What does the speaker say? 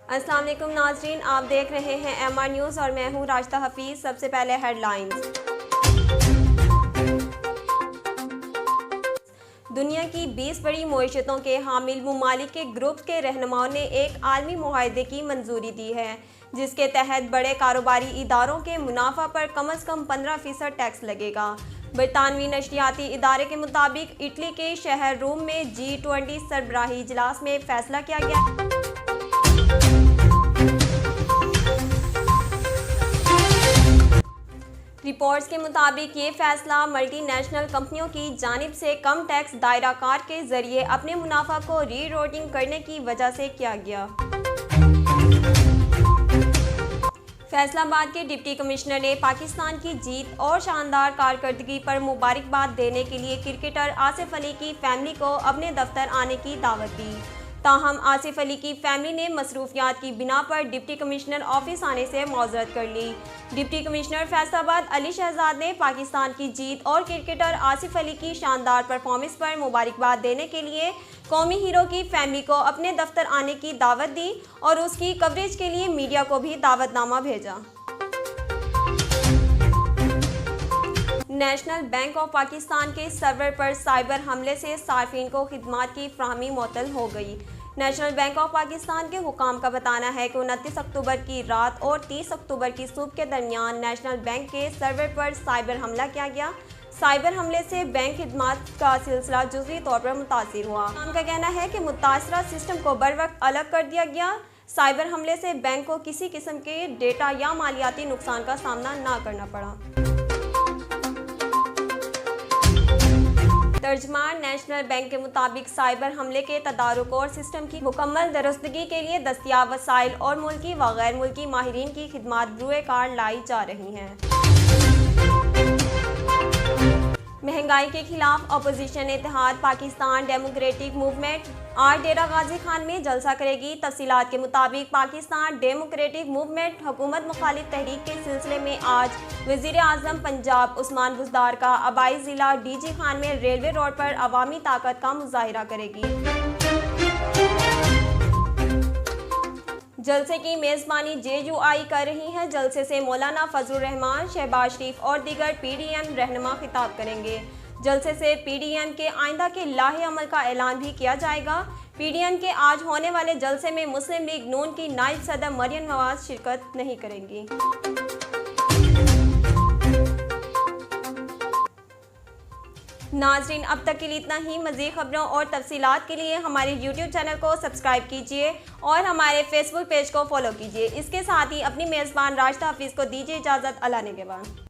अस्सलाम वालेकुम नाज़रीन, आप देख रहे हैं MR न्यूज़ और मैं हूं राशिदा हफीज़। सबसे पहले हेडलाइंस। दुनिया की 20 बड़ी मईशतों के हामिल ममालिक के ग्रुप के रहनुमाओं ने एक आलमी मुआहदे की मंजूरी दी है, जिसके तहत बड़े कारोबारी इदारों के मुनाफा पर कम अज़ कम 15% टैक्स लगेगा। बरतानवी नशरियाती इदारे के मुताबिक इटली के शहर रोम में G20 सरबराही इजलास में फैसला किया गया। रिपोर्ट्स के मुताबिक ये फैसला मल्टीनेशनल कंपनियों की जानिब से कम टैक्स दायरा कार के जरिए अपने मुनाफा को रीरोटिंग करने की वजह से किया गया। फैसलाबाद के डिप्टी कमिश्नर ने पाकिस्तान की जीत और शानदार कारकर्दगी पर मुबारकबाद देने के लिए क्रिकेटर आसिफ अली की फैमिली को अपने दफ्तर आने की दावत दी। ताहम आसिफ अली की फैमिली ने मसरूफियात की बिना पर डिप्टी कमिश्नर ऑफिस आने से मौजरत कर ली। डिप्टी कमिश्नर फैसलाबाद अली शहजाद ने पाकिस्तान की जीत और क्रिकेटर आसिफ अली की शानदार परफॉर्मेंस पर मुबारकबाद देने के लिए कौमी हीरो की फैमिली को अपने दफ्तर आने की दावत दी और उसकी कवरेज के लिए मीडिया को भी दावतनामा भेजा। नेशनल बैंक ऑफ पाकिस्तान के सर्वर पर साइबर हमले से सार्फिन को खिदमात की फ्राहमी मुअत्तल हो गई। नेशनल बैंक ऑफ पाकिस्तान के हुकाम का बताना है कि 29 अक्टूबर की रात और 30 अक्टूबर की सुबह के दरमियान नेशनल बैंक के सर्वर पर साइबर हमला किया गया। साइबर हमले से बैंक खिदमात का सिलसिला जुज़वी तौर पर मुतासिर हुआ। हुकाम का कहना है कि मुतासरा सिस्टम को बर वक्त अलग कर दिया गया। साइबर हमले से बैंक को किसी किस्म के डेटा या मालियाती नुकसान का सामना न करना पड़ा। तर्जमान नेशनल बैंक के मुताबिक साइबर हमले के तदारुक और सिस्टम की मुकम्मल दुरुस्तगी के लिए दस्तियाब वसाइल और मुल्की व गैर मुल्की माहिरीन की खिदमात बरूए कार लाई जा रही हैं। महंगाई के खिलाफ अपोजिशन इत्तेहाद पाकिस्तान डेमोक्रेटिक मूवमेंट आज डेरा गाजी खान में जलसा करेगी। तफसीलात के मुताबिक पाकिस्तान डेमोक्रेटिक मूवमेंट हुकूमत मुखालिफ तहरीक के सिलसिले में आज वज़ीर आज़म पंजाब उस्मान बुज़दार का आबाई ज़िला DG खान में रेलवे रोड पर अवामी ताकत का मुजाहिरा करेगी। जलसे की मेज़बानी JUI कर रही है। जलसे से मौलाना फजलुर रहमान, शहबाज शरीफ और दीगर PDM रहनुमा खिताब करेंगे। जलसे से PDM के आइंदा के लाहे अमल का ऐलान भी किया जाएगा। PDM के आज होने वाले जलसे में मुस्लिम लीग नून की नायब सदर मरियम नवाज शिरकत नहीं करेंगी। नाज़रीन, अब तक के लिए इतना ही। मज़ीद खबरों और तफसीलात के लिए हमारे YouTube चैनल को सब्सक्राइब कीजिए और हमारे Facebook पेज को फॉलो कीजिए। इसके साथ ही अपनी मेज़बान राशिदा हफीज़ को दीजिए इजाज़त। अल्लाह ने के बाद।